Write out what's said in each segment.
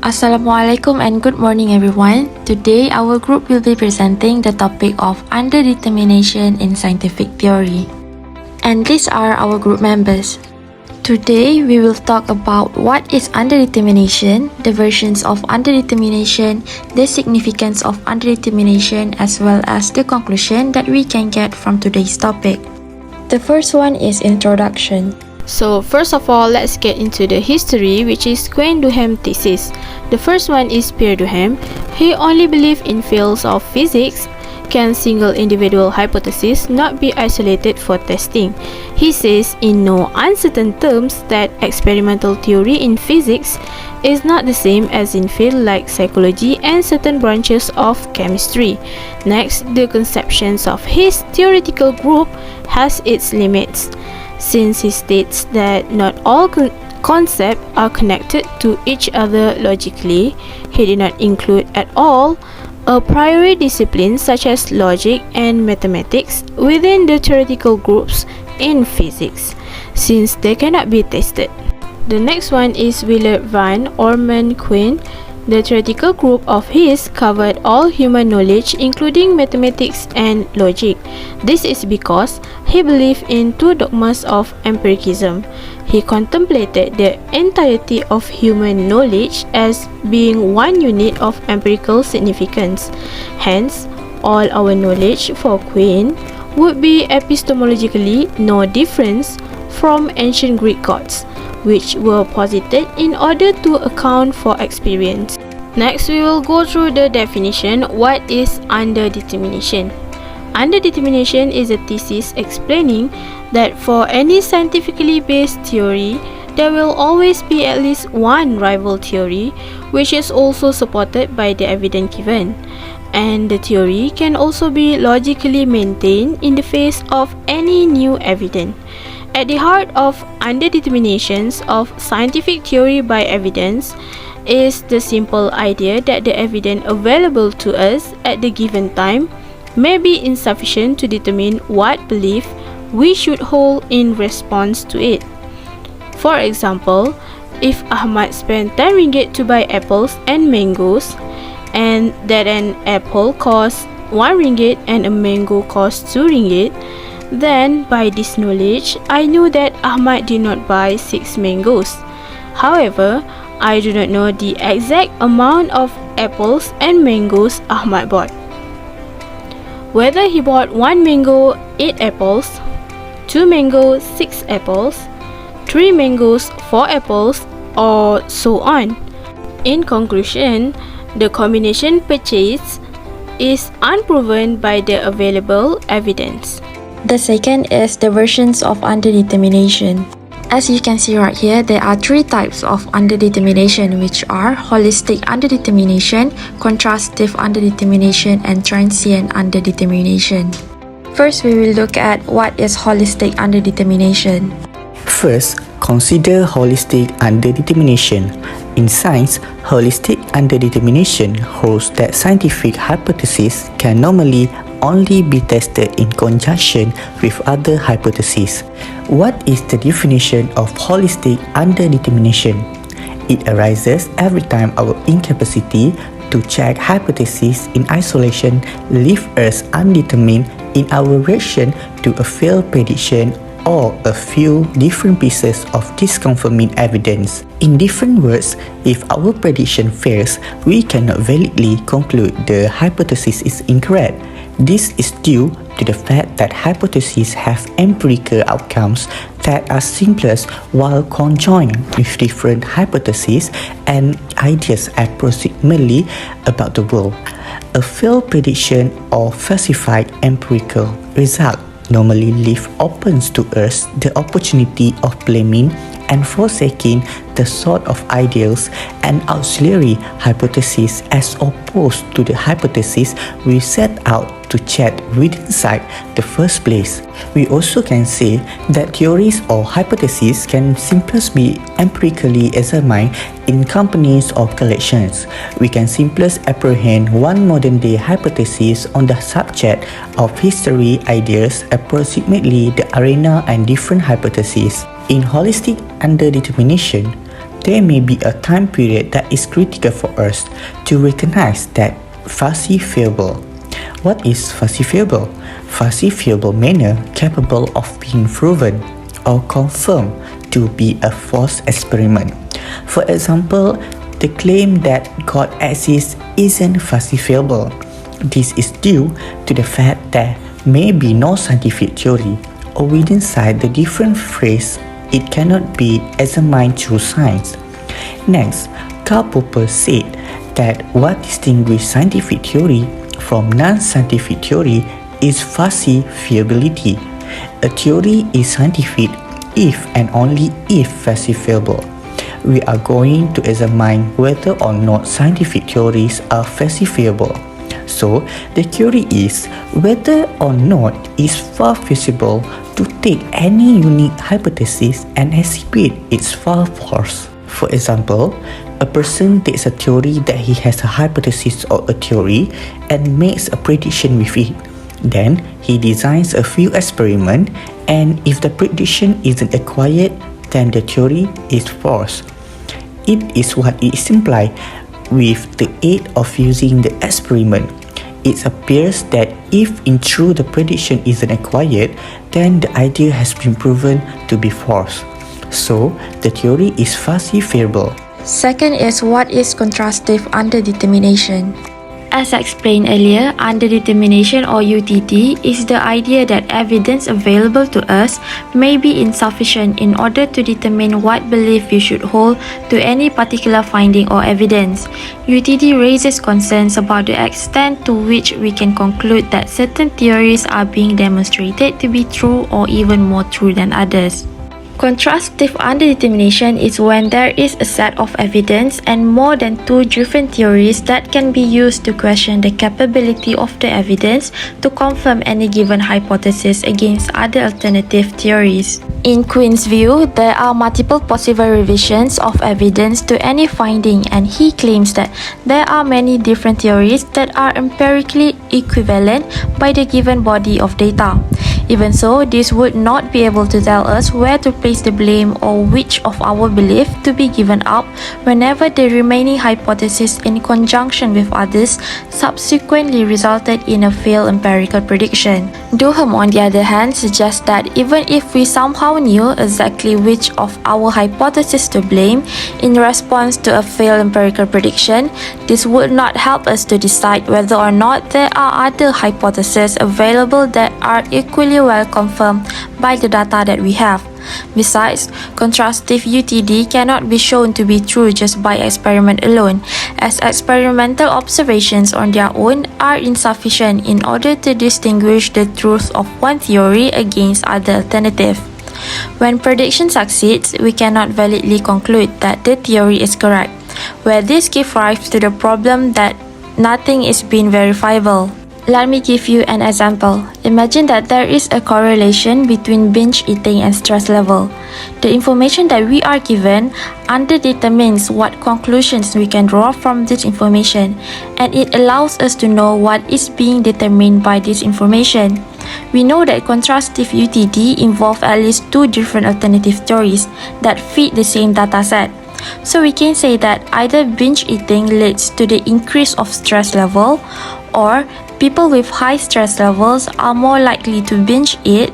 Assalamualaikum and good morning everyone. Today our group will be presenting the topic of underdetermination in scientific theory. And these are our group members. Today we will talk about what is underdetermination, the versions of underdetermination, the significance of underdetermination, as well as the conclusion that we can get from today's topic. The first one is introduction. So first of all, let's get into the history, which is Queen Duham thesis. The first one is Pierre Duhem. He only believed in fields of physics. Can single individual hypothesis not be isolated for testing? He says in no uncertain terms that experimental theory in physics is not the same as in fields like psychology and certain branches of chemistry. Next, the conceptions of his theoretical group has its limits, since he states that not all concepts are connected to each other logically. He did not include at all a priori discipline such as logic and mathematics within the theoretical groups in physics, since they cannot be tested. The next one is Willard van Orman Quine. The theoretical group of his covered all human knowledge, including mathematics and logic. This is because he believed in two dogmas of empiricism. He contemplated the entirety of human knowledge as being one unit of empirical significance. Hence, all our knowledge for Quine would be epistemologically no different from ancient Greek gods, which were posited in order to account for experience. Next, we will go through the definition. What is underdetermination? Underdetermination is a thesis explaining that for any scientifically based theory, there will always be at least one rival theory, which is also supported by the evidence given. And the theory can also be logically maintained in the face of any new evidence. At the heart of underdeterminations of scientific theory by evidence is the simple idea that the evidence available to us at the given time may be insufficient to determine what belief we should hold in response to it. For example, if Ahmad spent 10 ringgit to buy apples and mangoes, and that an apple costs 1 ringgit and a mango costs 2 ringgit, then by this knowledge, I knew that Ahmad did not buy 6 mangoes. However, I do not know the exact amount of apples and mangoes Ahmad bought. Whether he bought 1 mango 8 apples, 2 mangoes 6 apples, 3 mangoes 4 apples, or so on. In conclusion, the combination purchase is unproven by the available evidence. The second is the versions of underdetermination. As you can see right here, there are three types of underdetermination, which are holistic underdetermination, contrastive underdetermination, and transient underdetermination. First, we will look at what is holistic underdetermination. First, consider holistic underdetermination. In science, holistic underdetermination holds that scientific hypotheses can normally only be tested in conjunction with other hypotheses. What is the definition of holistic underdetermination? It arises every time our incapacity to check hypotheses in isolation leaves us undetermined in our reaction to a failed prediction or a few different pieces of disconfirming evidence. In different words, if our prediction fails, we cannot validly conclude the hypothesis is incorrect. This is due to the fact that hypotheses have empirical outcomes that are simplest while conjoined with different hypotheses and ideas approximately about the world. A failed prediction or falsified empirical result normally leave open to us the opportunity of blaming and forsaking the sort of ideals and auxiliary hypotheses as opposed to the hypothesis we set out to check within sight the first place. We also can say that theories or hypotheses can simplest be empirically examined in companies or collections. We can simplest apprehend one modern day hypothesis on the subject of history ideas approximately the arena and different hypotheses. In holistic underdetermination, there may be a time period that is critical for us to recognize that falsifiable. What is falsifiable? Falsifiable manner capable of being proven or confirmed to be a false experiment. For example, the claim that God exists isn't falsifiable. This is due to the fact that may be no scientific theory or within inside the different phrase it cannot be examined through science. Next, Karl Popper said that what distinguishes scientific theory from non-scientific theory is falsifiability. A theory is scientific if and only if falsifiable. We are going to examine whether or not scientific theories are falsifiable. So, the theory is whether or not it is feasible to take any unique hypothesis and exhibit its full force. For example, a person takes a theory that he has a hypothesis or a theory and makes a prediction with it. Then, he designs a few experiments, and if the prediction isn't acquired, then the theory is false. It is what is implied with the aid of using the experiment. It appears that if in true the prediction isn't acquired, then the idea has been proven to be false. So, the theory is falsifiable. Second is what is contrastive underdetermination. As explained earlier, underdetermination or UTD is the idea that evidence available to us may be insufficient in order to determine what belief we should hold to any particular finding or evidence. UTD raises concerns about the extent to which we can conclude that certain theories are being demonstrated to be true or even more true than others. Contrastive underdetermination is when there is a set of evidence and more than two different theories that can be used to question the capability of the evidence to confirm any given hypothesis against other alternative theories. In Quinn's view, there are multiple possible revisions of evidence to any finding, and he claims that there are many different theories that are empirically equivalent by the given body of data. Even so, this would not be able to tell us where to place the blame or which of our belief to be given up whenever the remaining hypothesis in conjunction with others subsequently resulted in a failed empirical prediction. Duhem, on the other hand, suggests that even if we somehow knew exactly which of our hypotheses to blame in response to a failed empirical prediction, this would not help us to decide whether or not there are other hypotheses available that are equally well confirmed by the data that we have. Besides, contrastive UTD cannot be shown to be true just by experiment alone, as experimental observations on their own are insufficient in order to distinguish the truth of one theory against other alternatives. When prediction succeeds, we cannot validly conclude that the theory is correct, where this gives rise to the problem that nothing is being verifiable. Let me give you an example. Imagine that there is a correlation between binge eating and stress level. The information that we are given underdetermines what conclusions we can draw from this information, and it allows us to know what is being determined by this information. We know that contrastive UTD involve at least two different alternative theories that fit the same dataset. So we can say that either binge eating leads to the increase of stress level, or people with high stress levels are more likely to binge eat,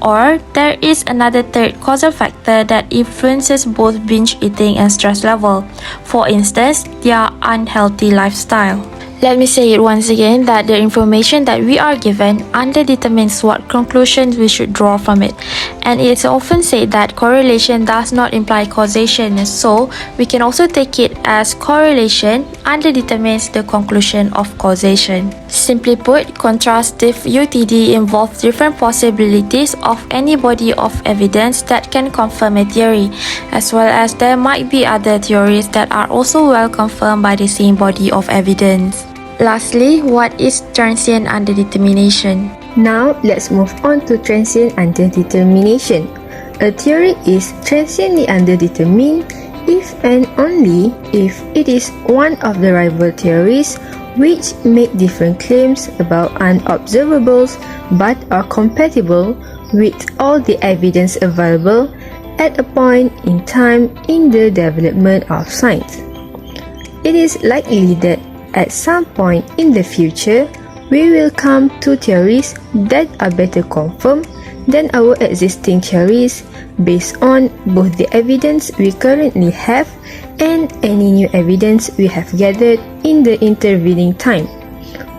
or there is another third causal factor that influences both binge eating and stress level, for instance, their unhealthy lifestyle. Let me say it once again that the information that we are given underdetermines what conclusions we should draw from it, and it's often said that correlation does not imply causation, so we can also take it as correlation underdetermines the conclusion of causation. Simply put, contrastive UTD involves different possibilities of any body of evidence that can confirm a theory, as well as there might be other theories that are also well confirmed by the same body of evidence. Lastly, what is transient underdetermination? Now, let's move on to transient underdetermination. A theory is transiently underdetermined if and only if it is one of the rival theories which make different claims about unobservables but are compatible with all the evidence available at a point in time in the development of science. It is likely that at some point in the future, we will come to theories that are better confirmed than our existing theories based on both the evidence we currently have and any new evidence we have gathered in the intervening time.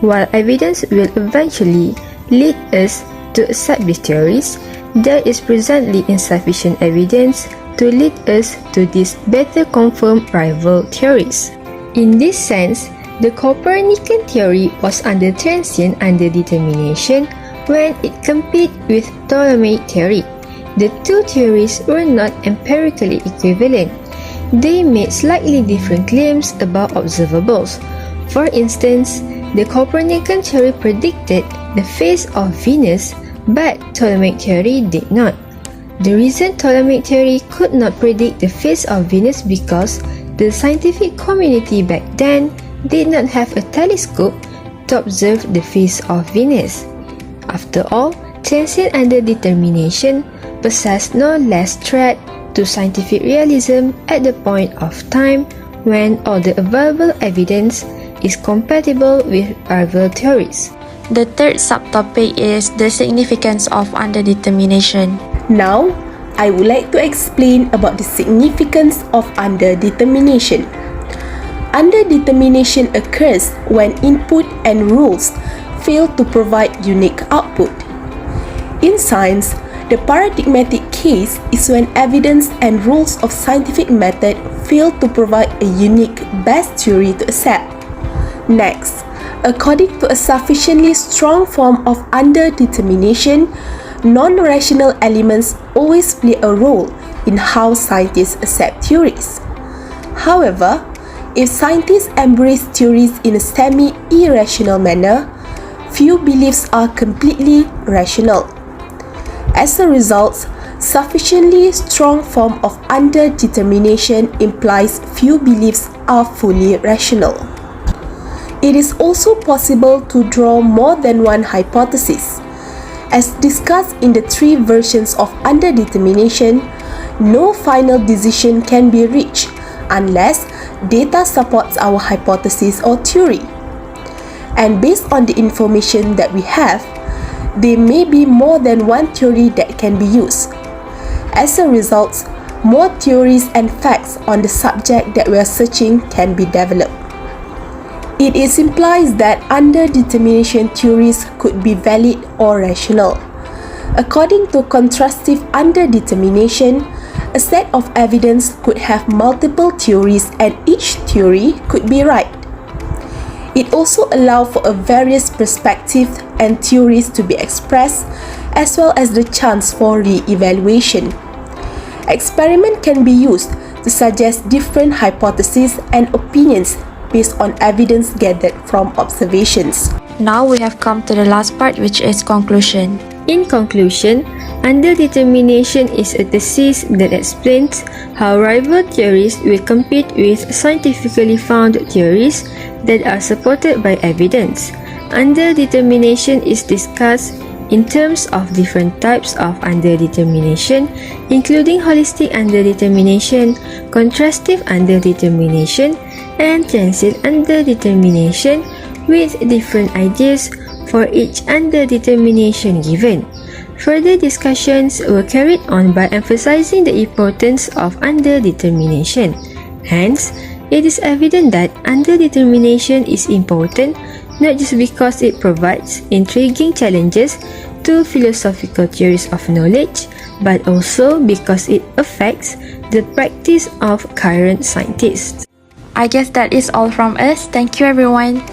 While evidence will eventually lead us to accept these theories, there is presently insufficient evidence to lead us to these better confirmed rival theories. In this sense, the Copernican theory was under transient underdetermination when it competed with Ptolemaic theory. The two theories were not empirically equivalent. They made slightly different claims about observables. For instance, the Copernican theory predicted the phase of Venus, but Ptolemaic theory did not. The reason Ptolemaic theory could not predict the phase of Venus because the scientific community back then did not have a telescope to observe the phase of Venus. After all, transient underdetermination possessed no less threat to scientific realism at the point of time when all the available evidence is compatible with rival theories. The third subtopic is the significance of underdetermination. Now, I would like to explain about the significance of underdetermination. Underdetermination occurs when input and rules fail to provide unique output. In science, the paradigmatic case is when evidence and rules of scientific method fail to provide a unique best theory to accept. Next, according to a sufficiently strong form of underdetermination, non-rational elements always play a role in how scientists accept theories. However, if scientists embrace theories in a semi-irrational manner, few beliefs are completely rational. As a result, sufficiently strong form of underdetermination implies few beliefs are fully rational. It is also possible to draw more than one hypothesis. As discussed in the three versions of underdetermination, no final decision can be reached unless data supports our hypothesis or theory. And based on the information that we have, there may be more than one theory that can be used. As a result, more theories and facts on the subject that we are searching can be developed. It implies that underdetermination theories could be valid or rational. According to contrastive underdetermination, a set of evidence could have multiple theories and each theory could be right. It also allows for a various perspectives and theories to be expressed, as well as the chance for re-evaluation. Experiment can be used to suggest different hypotheses and opinions based on evidence gathered from observations. Now we have come to the last part, which is conclusion. In conclusion, underdetermination is a thesis that explains how rival theories will compete with scientifically found theories that are supported by evidence. Underdetermination is discussed in terms of different types of underdetermination, including holistic underdetermination, contrastive underdetermination, and transient underdetermination, with different ideas for each underdetermination given. Further discussions were carried on by emphasizing the importance of underdetermination. Hence, it is evident that underdetermination is important not just because it provides intriguing challenges to philosophical theories of knowledge, but also because it affects the practice of current scientists. I guess that is all from us. Thank you everyone.